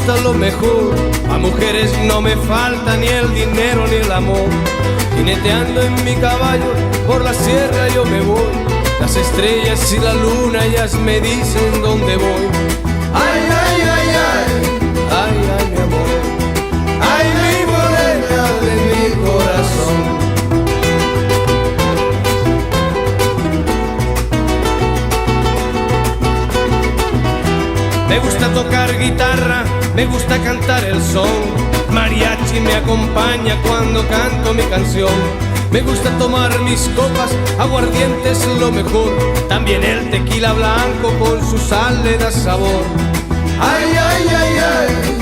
gusta lo mejor. A mujeres no me falta ni el dinero ni el amor. Jineteando en mi caballo por la sierra yo me voy. Las estrellas y la luna ellas me dicen dónde voy. Ay, ay, ay, ay, ay, ay, mi amor. Ay, mi morena de mi corazón. Me gusta tocar guitarra, me gusta cantar el son. Mariachi me acompaña cuando canto mi canción. Me gusta tomar mis copas, aguardiente es lo mejor. También el tequila blanco con su sal le da sabor. Ay, ay, ay, ay.